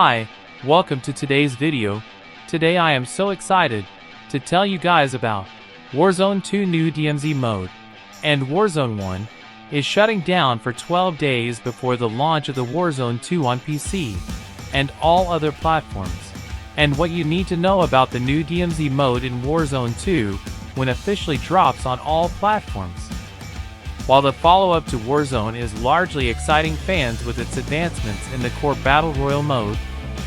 Hi, welcome to today's video. Today I am so excited to tell you guys about Warzone 2 new DMZ mode. And Warzone 1 is shutting down for 12 days before the launch of the Warzone 2 on PC and all other platforms. And what you need to know about the new DMZ mode in Warzone 2 when officially drops on all platforms. While the follow-up to Warzone is largely exciting fans with its advancements in the core Battle Royale mode,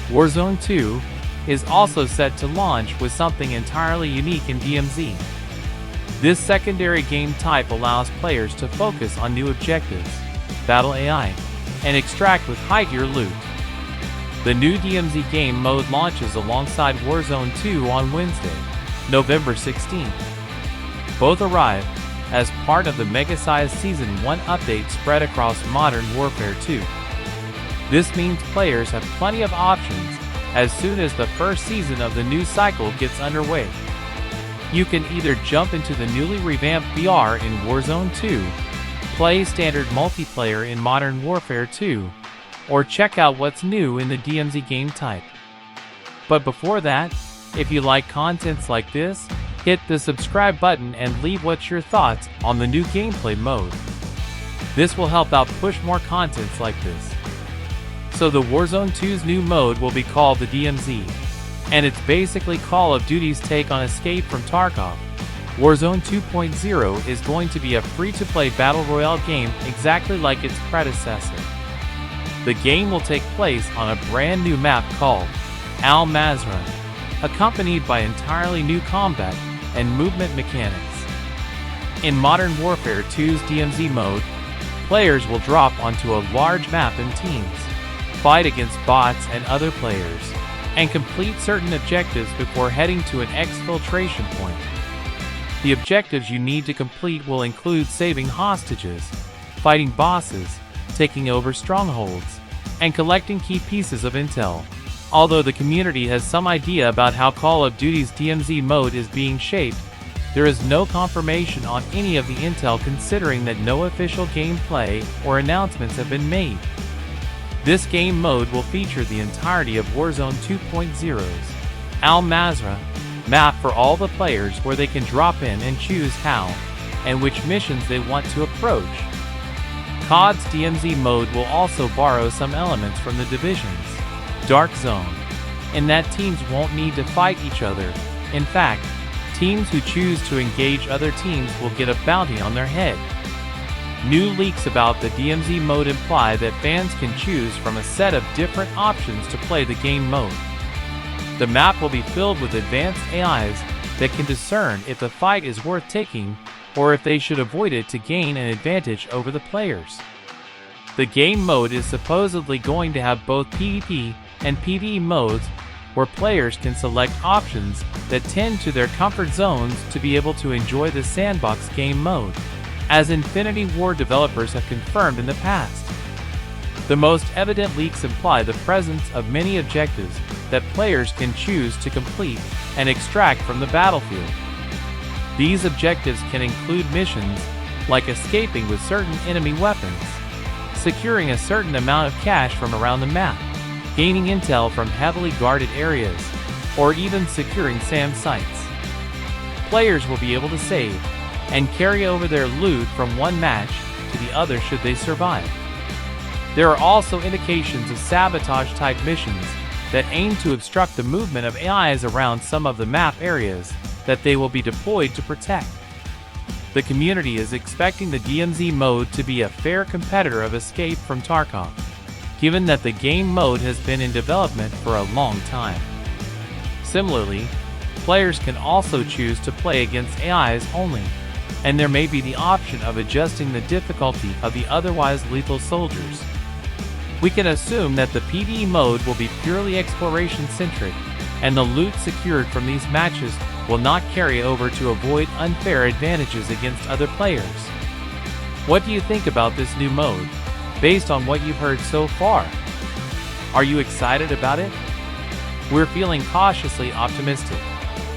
Warzone 2 is also set to launch with something entirely unique in DMZ. This secondary game type allows players to focus on new objectives, battle AI, and extract with high-gear loot. The new DMZ game mode launches alongside Warzone 2 on Wednesday, November 16th. Both arrive as part of the mega-sized Season 1 update spread across Modern Warfare 2. This means players have plenty of options as soon as the first season of the new cycle gets underway. You can either jump into the newly revamped BR in Warzone 2, play standard multiplayer in Modern Warfare 2, or check out what's new in the DMZ game type. But before that, if you like contents like this, hit the subscribe button and leave what's your thoughts on the new gameplay mode. This will help out push more contents like this. So the Warzone 2's new mode will be called the DMZ, and it's basically Call of Duty's take on Escape from Tarkov. Warzone 2.0 is going to be a free-to-play battle royale game exactly like its predecessor. The game will take place on a brand new map called Al Mazrah, accompanied by entirely new combat and movement mechanics. In Modern Warfare 2's DMZ mode, players will drop onto a large map in teams, fight against bots and other players, and complete certain objectives before heading to an exfiltration point. The objectives you need to complete will include saving hostages, fighting bosses, taking over strongholds, and collecting key pieces of intel. Although the community has some idea about how Call of Duty's DMZ mode is being shaped, there is no confirmation on any of the intel considering that no official gameplay or announcements have been made. This game mode will feature the entirety of Warzone 2.0's Al Mazrah map for all the players where they can drop in and choose how and which missions they want to approach. COD's DMZ mode will also borrow some elements from The Division's Dark Zone, in that teams won't need to fight each other. In fact, teams who choose to engage other teams will get a bounty on their head. New leaks about the DMZ mode imply that fans can choose from a set of different options to play the game mode. The map will be filled with advanced AIs that can discern if the fight is worth taking or if they should avoid it to gain an advantage over the players. The game mode is supposedly going to have both PvP and PvE modes where players can select options that tend to their comfort zones to be able to enjoy the sandbox game mode, as Infinity Ward developers have confirmed in the past. The most evident leaks imply the presence of many objectives that players can choose to complete and extract from the battlefield. These objectives can include missions like escaping with certain enemy weapons, securing a certain amount of cash from around the map, gaining intel from heavily guarded areas, or even securing SAM sites. Players will be able to save and carry over their loot from one match to the other should they survive. There are also indications of sabotage-type missions that aim to obstruct the movement of AIs around some of the map areas that they will be deployed to protect. The community is expecting the DMZ mode to be a fair competitor of Escape from Tarkov, given that the game mode has been in development for a long time. Similarly, players can also choose to play against AIs only, and there may be the option of adjusting the difficulty of the otherwise lethal soldiers. We can assume that the PvE mode will be purely exploration-centric, and the loot secured from these matches will not carry over to avoid unfair advantages against other players. What do you think about this new mode, based on what you've heard so far? Are you excited about it? We're feeling cautiously optimistic,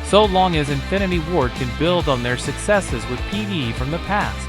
so long as Infinity Ward can build on their successes with PvE from the past.